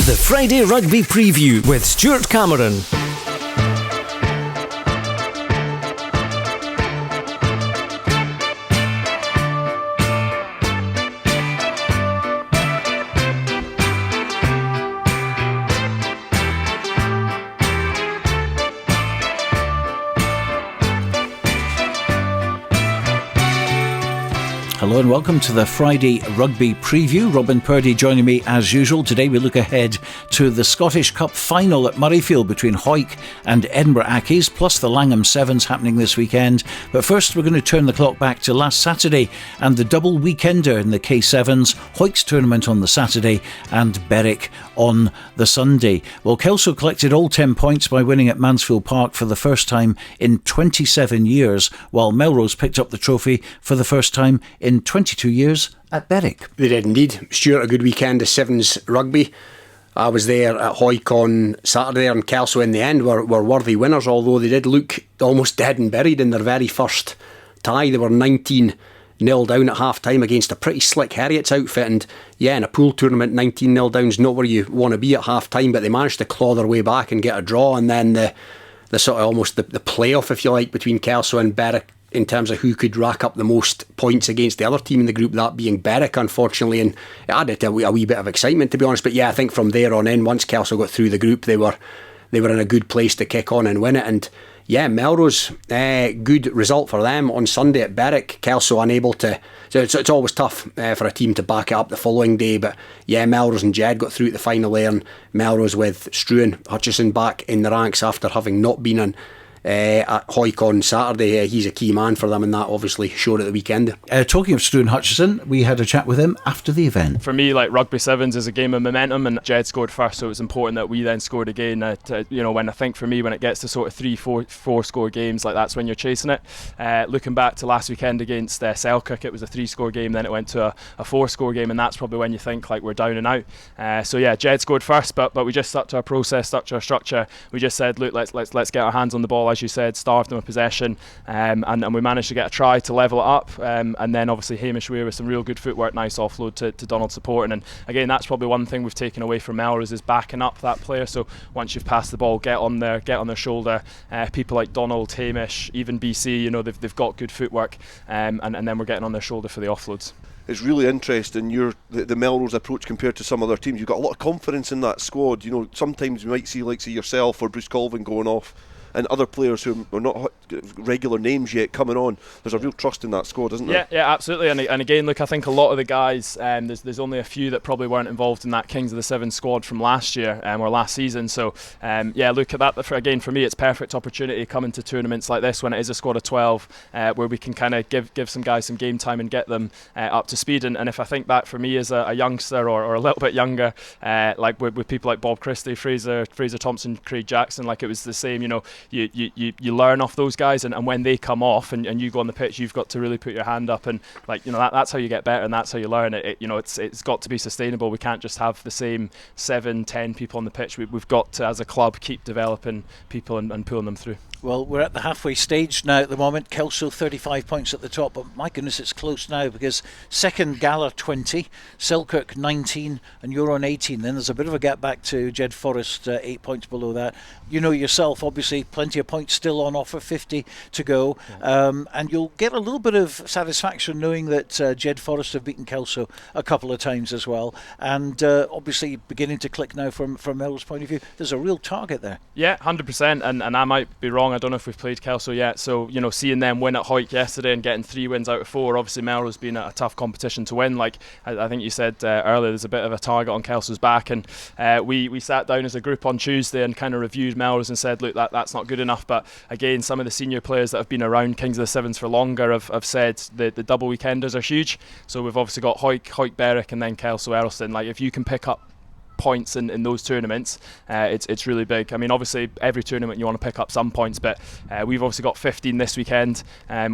The Friday Rugby Preview with Stuart Cameron. Hello and welcome to the Friday Rugby Preview. Robin Purdie joining me as usual. Today we look ahead to the Scottish Cup final at Murrayfield between Hawick and Edinburgh Accies, plus the Langham Sevens happening this weekend. But first we're going to turn the clock back to last Saturday and the double weekender in the K7s, Hawick's tournament on the Saturday and Berwick on the Sunday. Well, Kelso collected all 10 points by winning at Mansfield Park for the first time in 27 years, while Melrose picked up the trophy for the first time in 22 years at Berwick. They did indeed. Stuart, a good weekend of Sevens rugby. I was there at Hawick on Saturday, and Kelso in the end were worthy winners, although they did look almost dead and buried in their very first tie. They were 19-0 down at half time against a pretty slick Heriots outfit, and in a pool tournament 19-0 down is not where you want to be at half time, but they managed to claw their way back and get a draw, and then the sort of almost the playoff, if you like, between Kelso and Berwick in terms of who could rack up the most points against the other team in the group, that being Berwick, unfortunately, and it added a wee bit of excitement, to be honest. But I think from there on in, once Kelso got through the group, they were in a good place to kick on and win it. And Melrose, good result for them on Sunday at Berwick. Kelso unable to, so it's always tough for a team to back it up the following day, but Melrose and Jed got through to the final there, and Melrose with Struan Hutchison back in the ranks after having not been at Hawick on Saturday. He's a key man for them, and that obviously showed at the weekend. Talking of Struan Hutchison, we had a chat with him after the event. For me, Rugby Sevens is a game of momentum, and Jed scored first, so it was important that we then scored again. When I think for me, when it gets to sort of 3-4 score games, that's when you're chasing it. Looking back to last weekend against Selkirk, it was a 3-score game, then it went to a 4-score game, and that's probably when you think we're down and out. Jed scored first, but we just stuck to our process, stuck to our structure. We just said, look, let's get our hands on the ball, as you said, starved them of possession, and we managed to get a try to level it up, and then obviously Hamish Weir with some real good footwork, nice offload to Donald supporting, and again that's probably one thing we've taken away from Melrose is backing up that player. So once you've passed the ball, get on their shoulder. People like Donald, Hamish, even BC, they've got good footwork, and then we're getting on their shoulder for the offloads. It's really interesting the Melrose approach compared to some other teams. You've got a lot of confidence in that squad. Sometimes you might see like yourself or Bruce Colvin going off, and other players who are not regular names yet coming on. There's a real trust in that squad, isn't there? Yeah, absolutely. And again, look, I think a lot of the guys, there's only a few that probably weren't involved in that Kings of the Seven squad from last year or last season. So look at that. Again, for me, it's perfect opportunity coming to tournaments like this when it is a squad of 12, where we can kind of give some guys some game time and get them up to speed. And if I think back for me as a youngster or a little bit younger, with people like Bob Christie, Fraser Thompson, Craig Jackson, it was the same. You learn off those guys, and when they come off and you go on the pitch, you've got to really put your hand up, and that's how you get better, and that's how you learn it. It's got to be sustainable. We can't just have the same 7-10 people on the pitch. We've got to, as a club, keep developing people and pulling them through. Well, we're at the halfway stage now at the moment. Kelso 35 points at the top, but my goodness, it's close now, because second Gala 20, Selkirk 19, and you're on 18. Then there's a bit of a gap back to Jedforest, 8 points below that. Yourself, obviously, plenty of points still on offer, 50 to go, and you'll get a little bit of satisfaction knowing that Jedforest have beaten Kelso a couple of times as well, and obviously beginning to click now from Melrose' point of view. There's a real target there. Yeah, 100%, and I might be wrong. I don't know if we've played Kelso yet, so seeing them win at Hawick yesterday and getting 3 wins out of 4, obviously Melrose being a tough competition to win. I think you said earlier, there's a bit of a target on Kelso's back, and we sat down as a group on Tuesday and kind of reviewed Melrose and said, look, that's not good enough. But again, some of the senior players that have been around Kings of the Sevens for longer have said the double weekenders are huge. So we've obviously got Hawick, Berwick, and then Kelso Earlston. If you can pick up points in those tournaments, it's really big. I mean, obviously every tournament you want to pick up some points, but we've obviously got 15 this weekend,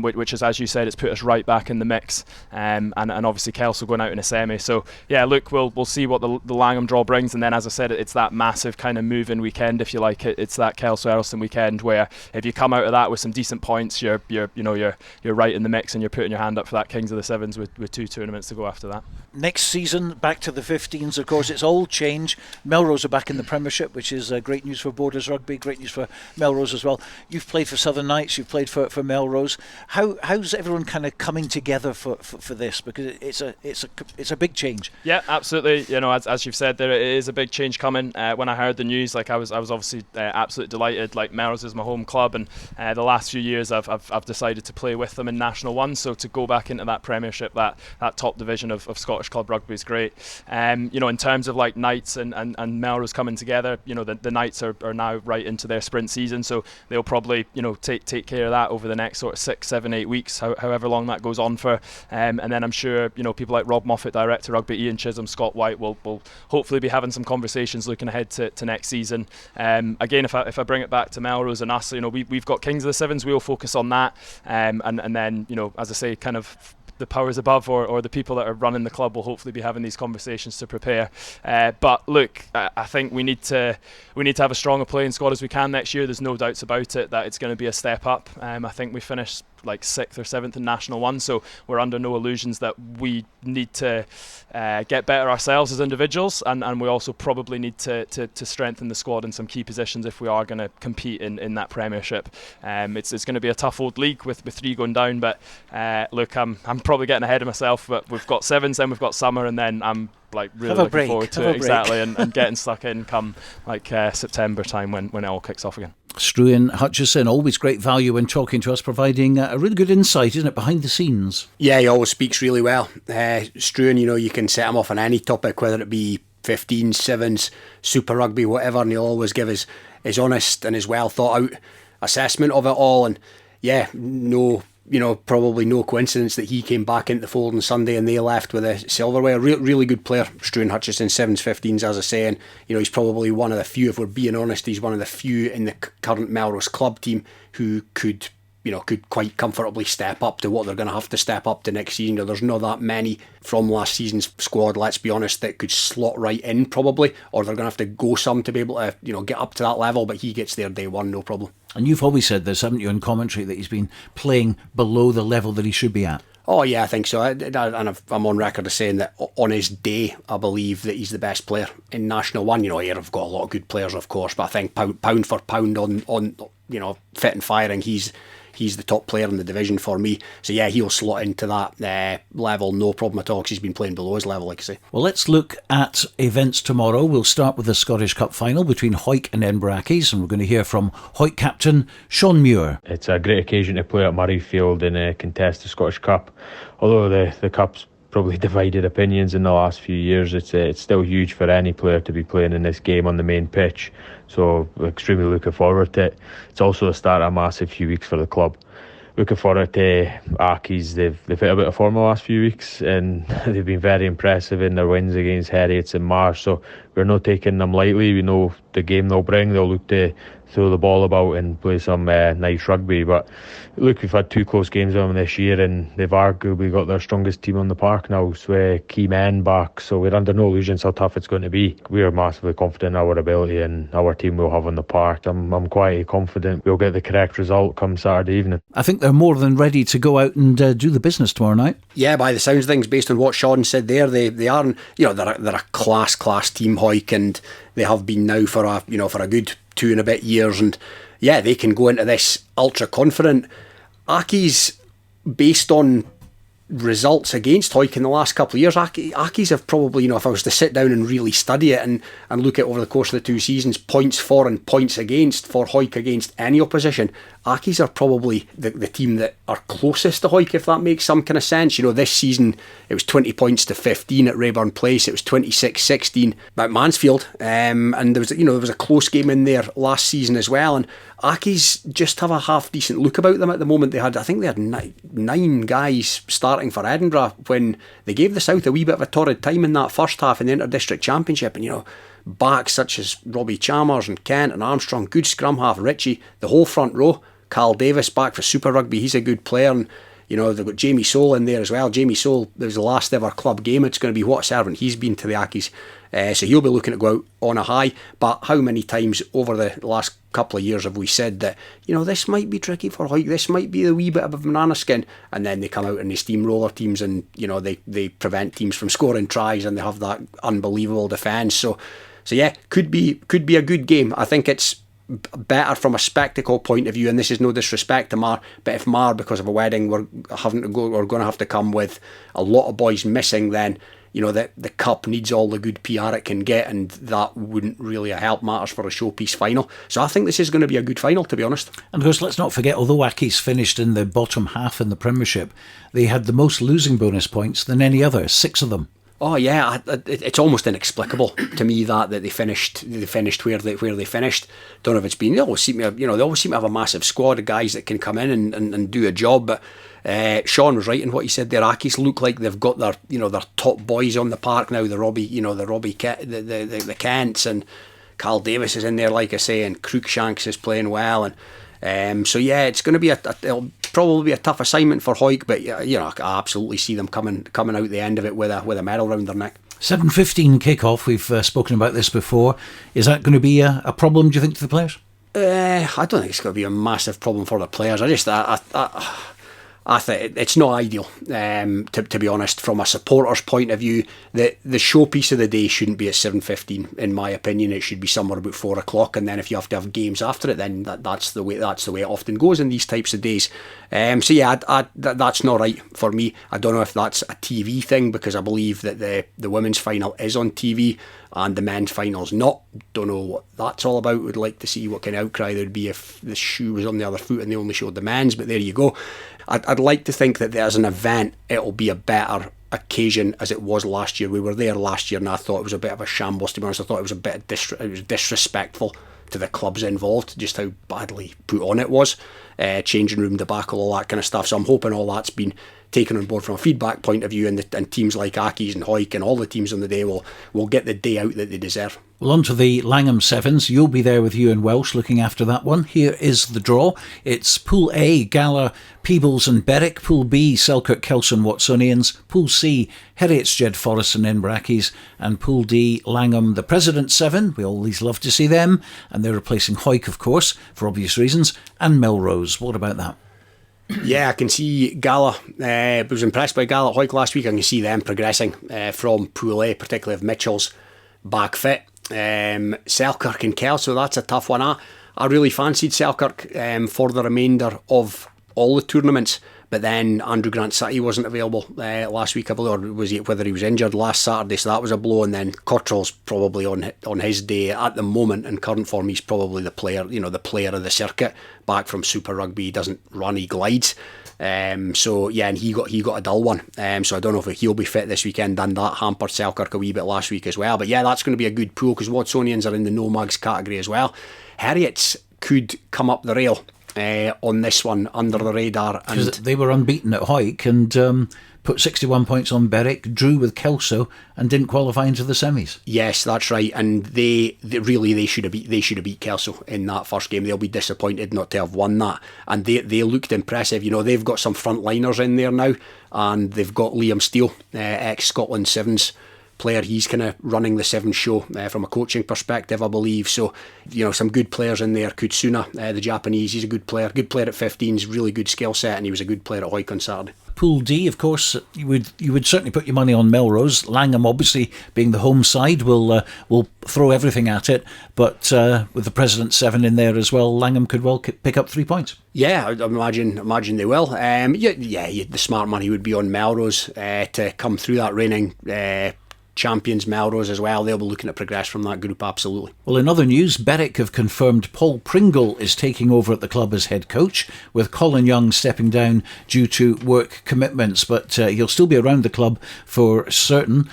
which is, as you said, it's put us right back in the mix, and obviously Kelso going out in a semi. So yeah, look, we'll see what the Langham draw brings, and then, as I said, it's that massive kind of moving weekend, if you like. It's that Kelso Earlston weekend where if you come out of that with some decent points, you're right in the mix, and you're putting your hand up for that Kings of the Sevens with 2 tournaments to go after that. Next season, back to the 15s, of course. It's all change. Melrose are back in the Premiership, which is great news for Borders Rugby, great news for Melrose as well. You've played for Southern Knights, you've played for Melrose. How's everyone kind of coming together for this? Because it's a big change. Yeah, absolutely. You know, as you've said, there is a big change coming. When I heard the news, like I was obviously absolutely delighted. Like Melrose is my home club, and the last few years I've decided to play with them in National 1. So to go back into that Premiership, that top division of Scottish club rugby is great. You know, in terms of like Knights and Melrose coming together, you know, the Knights are now right into their sprint season, so they'll probably, you know, take care of that over the next sort of 6, 7, 8 weeks, however long that goes on for. And then I'm sure, you know, people like Rob Moffat, Director Rugby, Ian Chisholm, Scott White will hopefully be having some conversations looking ahead to next season. Again, if I bring it back to Melrose and us, you know, we've got Kings of the Sevens, we'll focus on that. And then, you know, as I say, kind of the powers above or the people that are running the club will hopefully be having these conversations to prepare. But look, I think we need to have a stronger playing squad as we can next year. There's no doubts about it that it's going to be a step up. I think we finished like 6th or 7th in National 1, so we're under no illusions that we need to get better ourselves as individuals, and we also probably need to strengthen the squad in some key positions if we are going to compete in that Premiership. It's going to be a tough old league with 3 going down, but look, I'm probably getting ahead of myself, but we've got Sevens, then we've got summer, and then I'm like really looking forward to it, exactly, and getting stuck in come like September time when it all kicks off again. Struan Hutchison, always great value when talking to us, providing a really good insight, isn't it, behind the scenes? Yeah, he always speaks really well. Struan, you know, you can set him off on any topic, whether it be 15s, 7s, Super Rugby, whatever, and he'll always give his honest and his well thought out assessment of it all. And yeah, probably no coincidence that he came back into the fold on Sunday and they left with a silverware. Really good player, Struan Hutchison, 7s, 15s, as I say. And, you know, he's probably one of the few, if we're being honest, he's one of the few in the current Melrose club team who could quite comfortably step up to what they're going to have to step up to next season. There's not that many from last season's squad, let's be honest, that could slot right in probably, or they're going to have to go some to be able to, you know, get up to that level, but he gets there day one, no problem. And you've always said this, haven't you, in commentary, that he's been playing below the level that he should be at? Oh yeah, I think so. And I'm on record as saying that on his day, I believe that he's the best player in National 1. You know, here I've got a lot of good players, of course, but I think pound for pound on you know, fit and firing, he's the top player in the division for me. So yeah, he'll slot into that level, no problem at all, because he's been playing below his level, like I say. Well, let's look at events tomorrow. We'll start with the Scottish Cup final between Hawick and Edinburgh Accies, and we're going to hear from Hawick captain Shawn Muir. It's a great occasion to play at Murrayfield and contest the Scottish Cup. Although the Cup's probably divided opinions in the last few years, it's still huge for any player to be playing in this game on the main pitch, so we're extremely looking forward to it. It's also the start of a massive few weeks for the club. Looking forward to Accies. They've hit a bit of form the last few weeks and they've been very impressive in their wins against Heriots and Marsh, so we're not taking them lightly. We know the game they'll bring. They'll look to throw the ball about and play some nice rugby, but look, we've had 2 close games with them this year and they've arguably got their strongest team on the park now, so key men back, so we're under no illusions how tough it's going to be. We are massively confident in our ability and our team will have on the park. I'm quite confident we'll get the correct result come Saturday evening. I think they're more than ready to go out and do the business tomorrow night. Yeah, by the sounds of things, based on what Shawn said there, they are, you know, they're a class team, Hawick, and they have been now for a good 2 and a bit years, and yeah, they can go into this ultra confident. Accies, based on results against Hawick in the last couple of years, Accies have probably, you know, if I was to sit down and really study it and look at over the course of the 2 seasons, points for and points against for Hawick against any opposition, Accies are probably the team that are closest to Hawick, if that makes some kind of sense. You know, this season it was 20 points to 15 at Rayburn Place, it was 26-16 at Mansfield, and there was a close game in there last season as well, and Accies just have a half decent look about them at the moment. I think they had 9 guys starting for Edinburgh when they gave the South a wee bit of a torrid time in that first half in the Inter-District Championship, and you know, backs such as Robbie Chalmers and Kent and Armstrong, good scrum half, Richie, the whole front row. Carl Davis back for Super Rugby, he's a good player, and you know, they've got Jamie Soule in there as well. Jamie Soule, there was the last ever club game, it's going to be what servant he's been to the Accies. So he'll be looking to go out on a high. But how many times over the last couple of years have we said that, this might be tricky for Hawick, this might be the wee bit of a banana skin, and then they come out and they steamroller teams, and they prevent teams from scoring tries, and they have that unbelievable defence. So yeah, could be a good game. I think it's better from a spectacle point of view, and this is no disrespect to Mar, but if Mar, because of a wedding, we're going to have to come with a lot of boys missing, then the cup needs all the good PR it can get, and that wouldn't really help matters for a showpiece final. So I think this is going to be a good final, to be honest. And of course, let's not forget, although Accies finished in the bottom half in the Premiership, they had the most losing bonus points than any other, 6 of them. Oh yeah, it's almost inexplicable to me that they finished where they finished. Don't know if it's been, they always seem to have a massive squad of guys that can come in and do a job. But Shawn was right in what he said there. Accies look like they've got their top boys on the park now. The Robbie the Kents, and Carl Davis is in there, like I say, and Cruikshanks is playing well, and so yeah, it's going to be it'll probably be a tough assignment for Hawick, but I absolutely see them coming out the end of it with a medal round their neck. 7:15 kick-off. We've spoken about this before. Is that going to be a problem, do you think, to the players? I don't think it's going to be a massive problem for the players. I think it's not ideal, to be honest. From a supporter's point of view, the showpiece of the day shouldn't be at 7:15. In my opinion, it should be somewhere about 4 o'clock. And then if you have to have games after it, then that's the way it often goes in these types of days. So yeah, that's not right for me. I don't know if that's a TV thing, because I believe that the women's final is on TV and the men's final's not. Don't know what that's all about. Would like to see what kind of outcry there'd be if the shoe was on the other foot and they only showed the men's. But there you go. I'd like to think that as an event, it'll be a better occasion as it was last year. We were there last year, and I thought it was a bit of a shambles, to be honest. I thought it was a bit disrespectful to the clubs involved, just how badly put on it was. Changing room debacle, all that kind of stuff. So I'm hoping all that's been taken on board from a feedback point of view, and teams like Accies and Hawick and all the teams on the day will get the day out that they deserve. Well, on to the Langham Sevens. You'll be there with Ewan Welsh looking after that one. Here is the draw. It's Pool A, Gala, Peebles and Berwick. Pool B, Selkirk, Kelso and Watsonians. Pool C, Heriots, Jedforest and Edinburgh Accies. And Pool D, Langham, the President's Seven. We always love to see them. And they're replacing Hawick, of course, for obvious reasons. And Melrose. What about that? Yeah, I can see Gala. I was impressed by Gala at Hawick last week. I can see them progressing from Pool A, particularly if Mitchell's back fit. Selkirk and Kelso, that's a tough one. I really fancied Selkirk for the remainder of all the tournaments, but then Andrew Grant City wasn't available last week, I believe, or whether he was injured last Saturday, so that was a blow. And then Cottrell's probably on his day at the moment. In current form, he's probably the player of the circuit. Back from Super Rugby, he doesn't run, he glides. So yeah, and he got a dull one. So I don't know if he'll be fit this weekend, and that hampered Selkirk a wee bit last week as well. But yeah, that's going to be a good pool, because Watsonians are in the no mugs category as well. Heriots could come up the rail on this one under the radar, and they were unbeaten at Hawick and put 61 points on Berwick, drew with Kelso, and didn't qualify into the semis. Yes, that's right. And they should have beat Kelso in that first game. They'll be disappointed not to have won that. And they looked impressive. They've got some frontliners in there now, and they've got Liam Steele, ex-Scotland Sevens player. He's kind of running the Sevens show from a coaching perspective, I believe. So, some good players in there. Kutsuna, the Japanese, he's a good player at 15s, really good skill set, and he was a good player at Hawick on Saturday. Pool D, of course, you would certainly put your money on Melrose. Langham, obviously, being the home side, will throw everything at it. But with the President's Seven in there as well, Langham could well pick up 3 points. Yeah, I imagine they will. The smart money would be on Melrose to come through that reigning champions. Melrose as well, they'll be looking to progress from that group, absolutely. Well, in other news, Berwick have confirmed Paul Pringle is taking over at the club as head coach, with Colin Young stepping down due to work commitments, but he'll still be around the club for certain,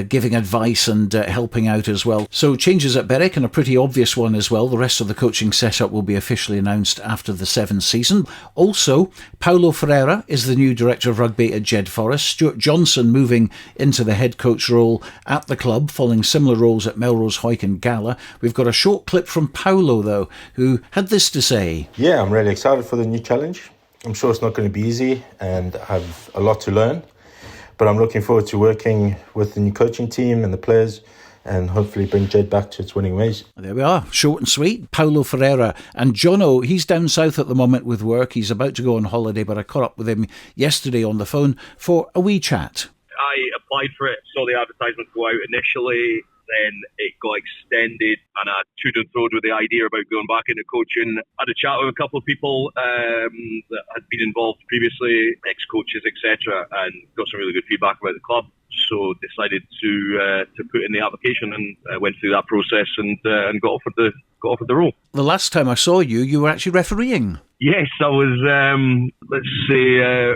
giving advice and helping out as well. So changes at Berwick, and a pretty obvious one as well. The rest of the coaching setup will be officially announced after the Sevens season. Also, Paulo Ferreira is the new director of rugby at Jedforest. Stuart Johnson moving into the head coach role at the club, following similar roles at Melrose, Hawick and Gala. We've got a short clip from Paulo, though, who had this to say. Yeah, I'm really excited for the new challenge. I'm sure it's not going to be easy and I have a lot to learn, but I'm looking forward to working with the new coaching team and the players and hopefully bring Jed back to its winning ways. There we are, short and sweet. Paulo Ferreira. And Jono, he's down south at the moment with work. He's about to go on holiday, but I caught up with him yesterday on the phone for a wee chat. I applied for it, saw the advertisement go out initially, then it got extended, and I toed and froed with the idea about going back into coaching. I had a chat with a couple of people that had been involved previously, ex-coaches, etc., and got some really good feedback about the club. So decided to put in the application, and went through that process and got offered the role. The last time I saw you, you were actually refereeing. Yes, I was,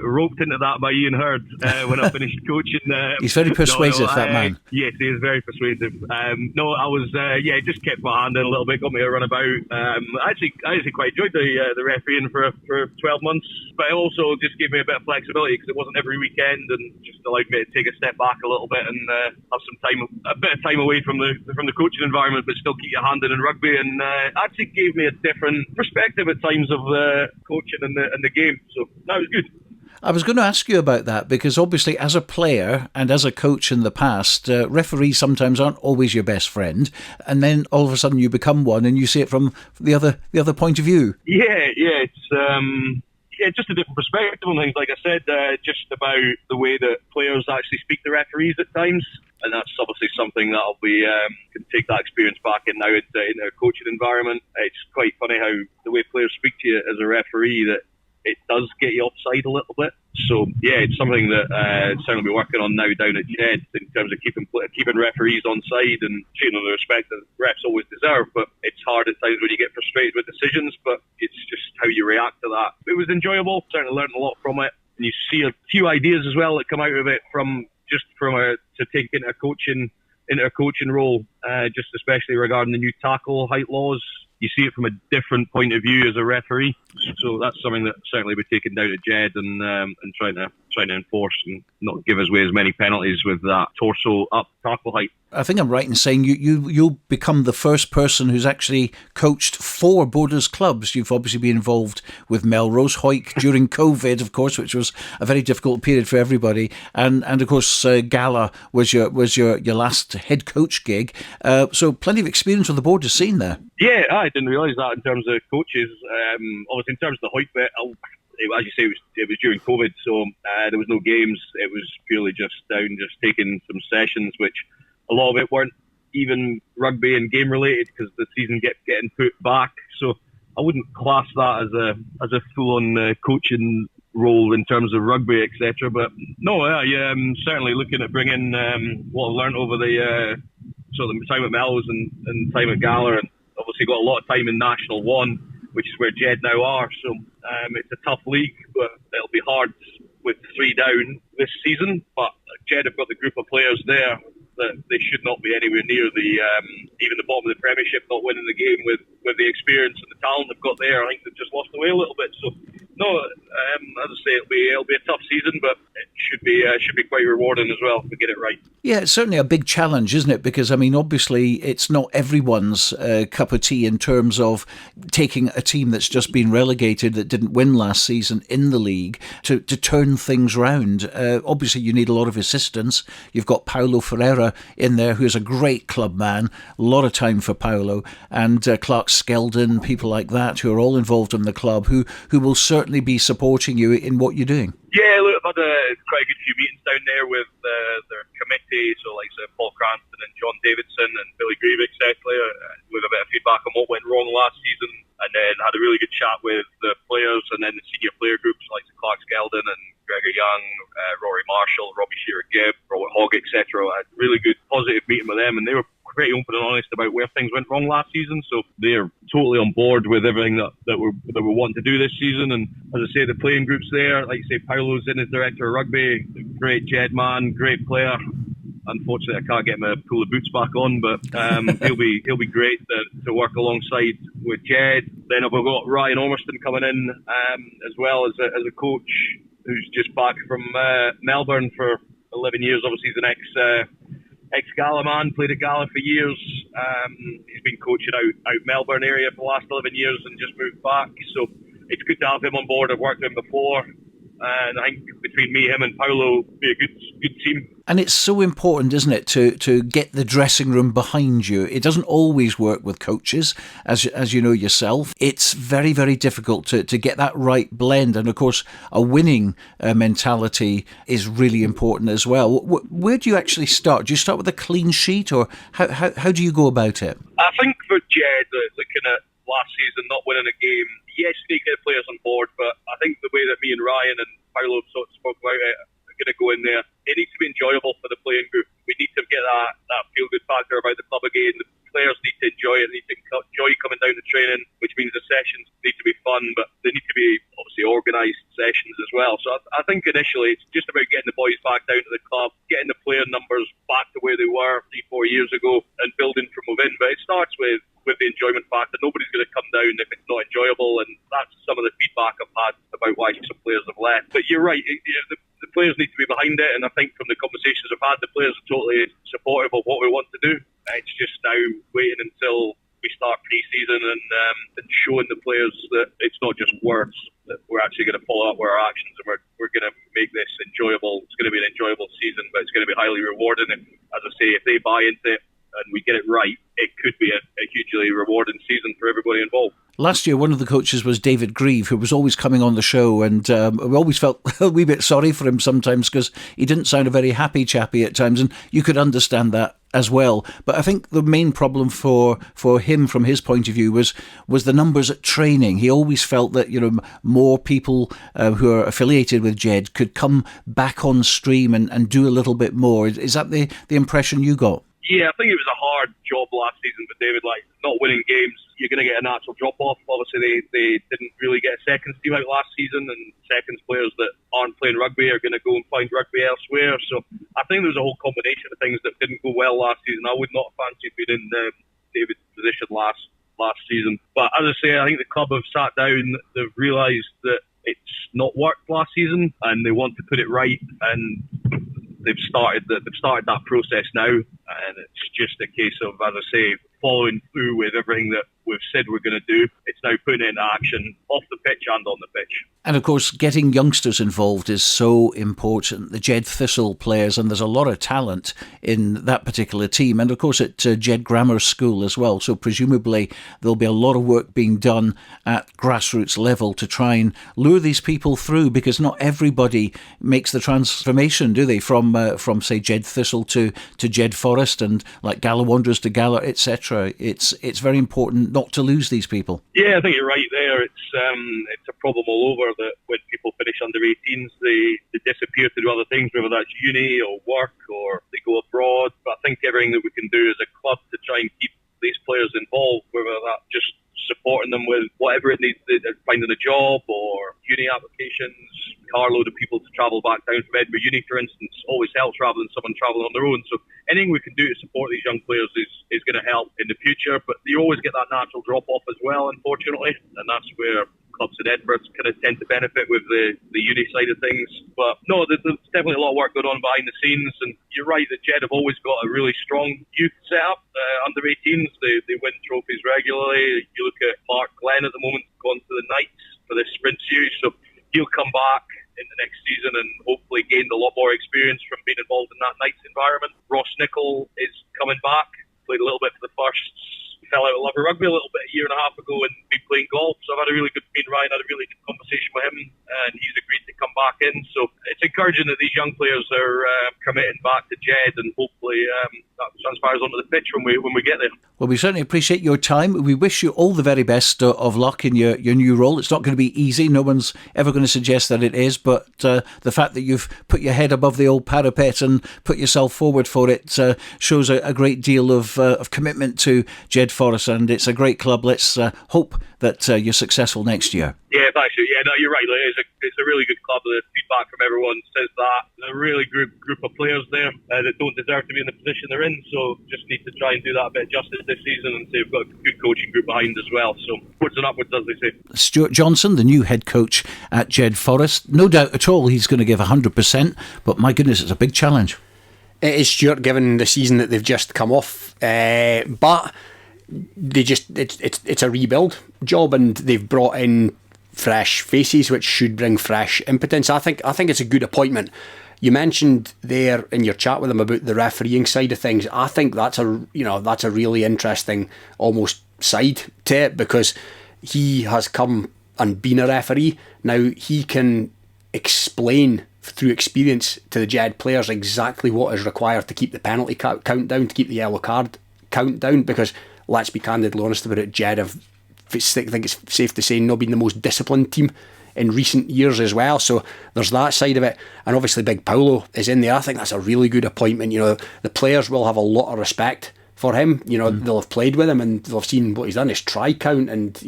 roped into that by Ian Hurd when I finished coaching. He's very persuasive, that man. Yes, he is very persuasive. I was, just kept my hand in a little bit, got me a run about. I actually quite enjoyed the refereeing for 12 months, but it also just gave me a bit of flexibility because it wasn't every weekend, and just allowed me to take a step back a little bit and have a bit of time away from the coaching environment, but still keep your hand in rugby. And actually gave me a different perspective at times of coaching and the game. So that was good. I was going to ask you about that because obviously as a player and as a coach in the past, referees sometimes aren't always your best friend, and then all of a sudden you become one and you see it from the other point of view. It's just a different perspective on things. Like I said, just about the way that players actually speak to referees at times, and that's obviously something that I'll be can take that experience back in now into a coaching environment. It's quite funny how the way players speak to you as a referee, that it does get you offside a little bit. So yeah, it's something that certainly be working on now down at Jed in terms of keeping referees on side and treating them with the respect that refs always deserve. But it's hard at times when you get frustrated with decisions, but it's just how you react to that. It was enjoyable, certainly learned a lot from it, and you see a few ideas as well that come out of it to take into a coaching role, just especially regarding the new tackle height laws. You see it from a different point of view as a referee. So that's something that certainly we're taking down to Jed and trying to enforce and not give us away as many penalties with that torso up tackle height. I think I'm right in saying you'll become the first person who's actually coached 4 Borders clubs. You've obviously been involved with Melrose, Hawick during COVID, of course, which was a very difficult period for everybody, and of course Gala was your last head coach gig. So plenty of experience on the Borders scene there. Yeah, I didn't realise that in terms of coaches. Obviously, in terms of the Hawick bit, as you say, it was during COVID, so there was no games. It was purely just taking some sessions, which a lot of it weren't even rugby and game related because the season getting put back. So I wouldn't class that as a full-on coaching role in terms of rugby, etc. But no, I'm certainly looking at bringing what I've learned over the sort of time at Melrose and time at Gala, and obviously got a lot of time in National 1, which is where Jed now are. So it's a tough league, but it'll be hard with 3 down this season. But Jed have got the group of players there that they should not be anywhere near even the bottom of the Premiership, not winning the game with the experience and the talent they've got there. I think they've just lost the way a little bit. So no, as I say, it'll be a tough season, but it should be quite rewarding as well if we get it right. Yeah, it's certainly a big challenge, isn't it? Because, I mean, obviously it's not everyone's cup of tea in terms of taking a team that's just been relegated, that didn't win last season in the league, to turn things round. Obviously, you need a lot of assistance. You've got Paulo Ferreira in there, who's a great club man, a lot of time for Paulo, and Clark Skeldon, people like that, who are all involved in the club, who will certainly be supporting you in what you're doing. Yeah, look, I've had quite a good few meetings down there with their committee, so like Paul Cranston and John Davidson and Billy Grieve, etc. With a bit of feedback on what went wrong last season, and then had a really good chat with the players and then the senior player groups like Clark Skeldon and Gregor Young, Rory Marshall, Robbie Shearer-Gibb, Robert Hogg, etc. I had a really good positive meeting with them, and they were pretty open and honest about where things went wrong last season, so they're totally on board with everything that we're wanting to do this season. And as I say, the playing group's there. Like you say, Paulo's in as director of rugby, great Jed man, great player. Unfortunately, I can't get him to pull the boots back on, but he'll be great to work alongside with Jed. Then we've got Ryan Ormiston coming in as well as a coach who's just back from Melbourne for 11 years. Obviously, he's an ex-Gala man, played at Gala for years. He's been coaching out Melbourne area for the last 11 years and just moved back. So it's good to have him on board. I've worked with him before. And I think between me, him and Paulo, be a good team. And it's so important, isn't it, to get the dressing room behind you. It doesn't always work with coaches, as you know yourself. It's very, very difficult to get that right blend. And of course, a winning mentality is really important as well. Where do you actually start? Do you start with a clean sheet, or how do you go about it? I think for Jed, looking at last season, not winning a game, yes, you need to get players on board, but I think the way that me and Ryan and Paulo sort of spoke about it, are going to go in there. It needs to be enjoyable for the playing group. We need to get that feel-good factor about the club again. The players need to enjoy it, need to enjoy coming down to training, which means the sessions need to be fun, but they need to be obviously organised sessions as well. So I think initially it's just about getting the boys back down to the club, getting the player numbers back to where they were 3-4 years ago, and building from within. But it starts with the enjoyment factor. Nobody's going to come down if it's not enjoyable, and that's some of the feedback I've had about why some players have left. But you're right, the players need to be behind it, and I think from the conversations I've had, the players are totally supportive of what we want to do. It's just now waiting until we start pre-season and showing the players that it's not just words, that we're actually going to follow up with our actions, and we're going to make this enjoyable. It's going to be an enjoyable season, but it's going to be highly rewarding. And as I say, if they buy into it and we get it right, it could be a hugely rewarding season for everybody involved. Last year, one of the coaches was David Grieve, who was always coming on the show, and we always felt a wee bit sorry for him sometimes because he didn't sound a very happy chappy at times, and you could understand that as well. But I think the main problem for him, from his point of view, was the numbers at training. He always felt that more people who are affiliated with Jed could come back on stream and do a little bit more. Is that the impression you got? Yeah, I think it was a hard job last season for David. Like, not winning games, you're going to get a natural drop-off. Obviously, they didn't really get a seconds team out last season, and seconds players that aren't playing rugby are going to go and find rugby elsewhere. So I think there was a whole combination of things that didn't go well last season. I would not fancy being in David's position last season. But as I say, I think the club have sat down, they've realised that it's not worked last season, and they want to put it right, and they've started that process now, and it's just a case of, as I say, following through with everything that we've said we're going to do. It's now putting it into action off the pitch and on the pitch. And of course, getting youngsters involved is so important. The Jed Thistle players, and there's a lot of talent in that particular team, and of course at Jed Grammar School as well. So presumably there'll be a lot of work being done at grassroots level to try and lure these people through, because not everybody makes the transformation, do they, from say Jed Thistle to Jedforest, and like Gala Wanderers to Gala, etc. It's very important not to lose these people. Yeah, I think you're right there. It's a problem all over that when people finish under 18s, they disappear to do other things, whether that's uni or work or they go abroad. But I think everything that we can do as a club to try and keep these players involved, whether that's just supporting them with whatever it needs, finding a job or uni applications, carload of people to travel back down from Edinburgh Uni, for instance, always helps rather than someone travelling on their own. So anything we can do to support these young players is going to help in the future. But you always get that natural drop-off as well, unfortunately, and that's where clubs in Edinburgh kind of tend to benefit with the uni side of things. But no, there's definitely a lot of work going on behind the scenes, and you're right that Jed have always got a really strong youth setup. Under 18s, they win trophies regularly. You look at Mark Glenn at the moment, gone to the Knights for the sprint series, so he'll come back in the next season and hopefully gained a lot more experience from being involved in that Knights environment. Ross Nichol is coming back, played a little bit for the Firsts, fell out of love of rugby a little bit a year and a half ago and been playing golf. So I've had a really good, me and Ryan had a really good conversation with him, and he's agreed to come back in. So it's encouraging that these young players are committing back to Jed, and hopefully that transpires onto the pitch when we get there. Well, we certainly appreciate your time. We wish you all the very best of luck in your new role. It's not going to be easy. No one's ever going to suggest that it is, but the fact that you've put your head above the old parapet and put yourself forward for it shows a great deal of commitment to Jedforest, and it's a great club. Let's hope that you're successful next year. Yeah, thanks. Yeah, no, you're right. It's a really good club. The feedback from everyone says that. There's a really group of players there that don't deserve to be in the position they're in, so just need to try and do that a bit of justice this season, and say we've got a good coaching group behind as well. So upwards and upwards, as they say. Stuart Johnson, the new head coach at Jedforest. No doubt at all he's going to give 100%, but my goodness, it's a big challenge. It is, Stuart, given the season that they've just come off, but it's a rebuild job, and they've brought in fresh faces, which should bring fresh impotence. I think it's a good appointment. You mentioned there in your chat with him about the refereeing side of things. I think that's a really interesting almost side to it, because he has come and been a referee. Now he can explain through experience to the Jed players exactly what is required to keep the penalty count down, to keep the yellow card count down, because let's be candidly honest about it, Jed have, I think it's safe to say, not been the most disciplined team in recent years as well. So there's that side of it. And obviously Big Paulo is in there. I think that's a really good appointment. The players will have a lot of respect for him. They'll have played with him and they'll have seen what he's done, his try count, and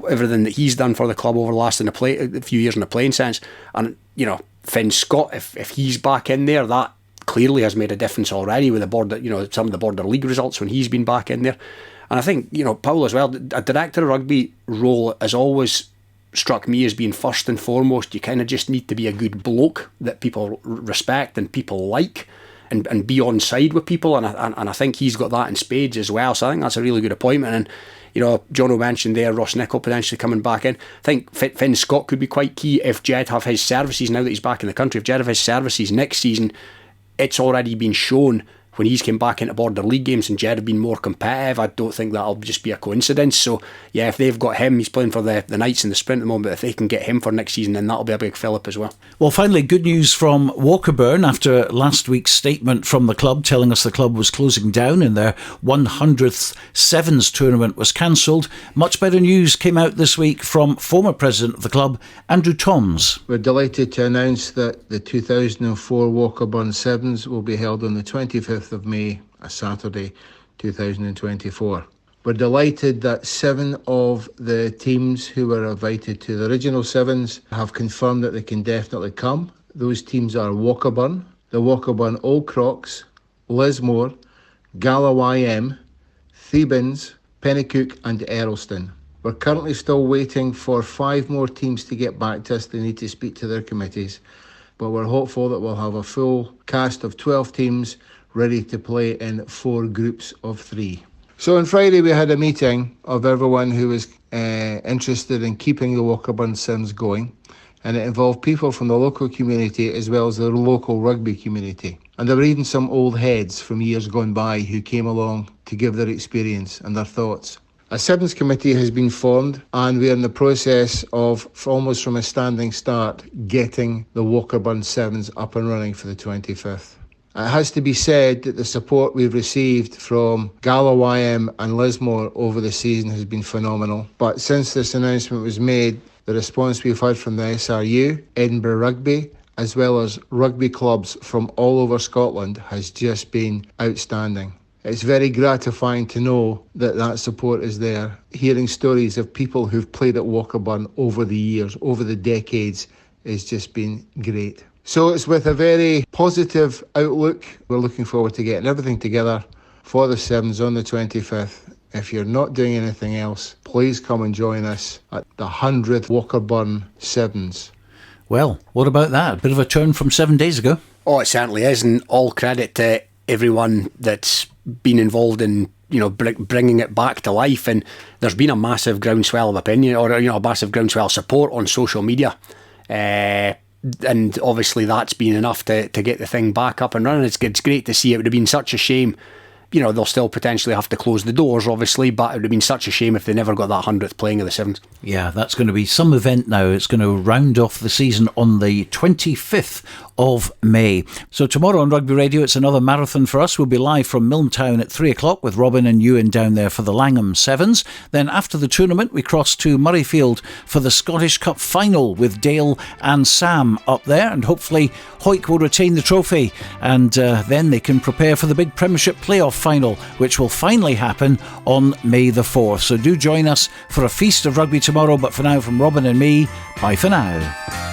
everything that he's done for the club over the last a few years in the playing sense. And Finn Scott, if he's back in there, that clearly has made a difference already with the border, some of the border league results when he's been back in there. And I think Paulo as well, a director of rugby role has always struck me as being first and foremost, you kind of just need to be a good bloke that people respect and people like, and be on side with people, and I think he's got that in spades as well. So I think that's a really good appointment. And Jono mentioned there Ross Nichol potentially coming back in. I think Finn Scott could be quite key if Jed have his services now that he's back in the country. If Jed have his services next season, it's already been shown when he's came back into border league games and Jed have been more competitive. I don't think that'll just be a coincidence. So yeah, if they've got him, he's playing for the Knights in the sprint at the moment, but if they can get him for next season, then that'll be a big fill-up as well. Well, finally, good news from Walkerburn after last week's statement from the club telling us the club was closing down and their 100th Sevens tournament was cancelled. Much better news came out this week from former president of the club, Andrew Toms. We're delighted to announce that the 2004 Walkerburn Sevens will be held on the 25th of May, a Saturday, 2024. We're delighted that 7 of the teams who were invited to the original Sevens have confirmed that they can definitely come. Those teams are Walkerburn, the Walkerburn Old Crocs, Lismore, Gala YM, Thebans, Pennycook and Earlston. We're currently still waiting for 5 more teams to get back to us. They need to speak to their committees. But we're hopeful that we'll have a full cast of 12 teams ready to play in 4 groups of 3. So on Friday we had a meeting of everyone who was interested in keeping the Walkerburn Sims going, and it involved people from the local community as well as the local rugby community. And there were even some old heads from years gone by who came along to give their experience and their thoughts. A Sevens committee has been formed and we're in the process of, almost from a standing start, getting the Walkerburn Sevens up and running for the 25th. It has to be said that the support we've received from Gala YM and Lismore over the season has been phenomenal. But since this announcement was made, the response we've had from the SRU, Edinburgh Rugby, as well as rugby clubs from all over Scotland has just been outstanding. It's very gratifying to know that that support is there. Hearing stories of people who've played at Walkerburn over the years, over the decades, has just been great. So it's with a very positive outlook. We're looking forward to getting everything together for the Sevens on the 25th. If you're not doing anything else, please come and join us at the 100th Walkerburn Sevens. Well, what about that? A bit of a turn from 7 days ago. Oh, it certainly is, and all credit to everyone that's been involved in bringing it back to life. And there's been a massive groundswell of opinion, or a massive groundswell support on social media. And obviously that's been enough to get the thing back up and running. It's great to see. It would have been such a shame. They'll still potentially have to close the doors, obviously, but it would have been such a shame if they never got that 100th playing of the Sevens. Yeah, that's going to be some event now. It's going to round off the season on the 25th of May. So tomorrow on Rugby Radio, it's another marathon for us. We'll be live from Milntown at 3 o'clock with Robin and Ewan down there for the Langham Sevens. Then after the tournament, we cross to Murrayfield for the Scottish Cup final with Dale and Sam up there. And hopefully Hawick will retain the trophy. And then they can prepare for the big Premiership playoff final, which will finally happen on May the 4th. So do join us for a feast of rugby tomorrow. But for now, from Robin and me, bye for now.